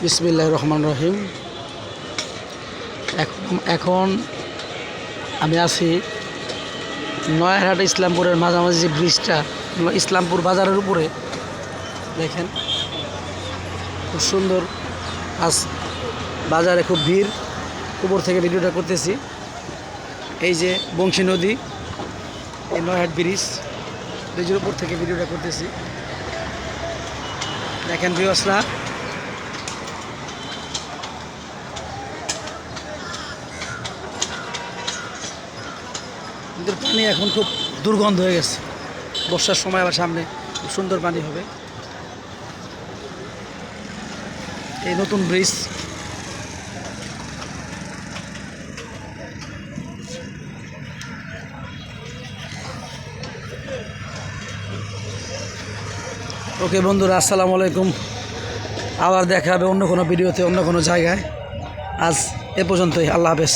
বিসমিল্লাহির রহমানির রহিম। এখন আমি আছি নয়ারহাট ইসলামপুরের মাঝামাঝি যে ব্রিজটা, ইসলামপুর বাজারের উপরে। দেখেন খুব সুন্দর। আজ বাজারে খুব ভিড়, উপর থেকে ভিডিওটা করতেছি। এই যে বংশী নদী, এই নয়ারহাট ব্রিজের উপর থেকে ভিডিওটা করতেছি। দেখেন ভিউয়ার্সরা, কিন্তু পানি এখন খুব দুর্গন্ধ হয়ে গেছে। বর্ষার সময় আবার সামনে খুব সুন্দর পানি হবে। এই নতুন ব্রিজ, ওকে বন্ধুরা, আসসালামু আলাইকুম। আবার দেখা হবে অন্য কোনো ভিডিওতে, অন্য কোনো জায়গায়। আজ এ পর্যন্তই, আল্লাহ হাফেজ।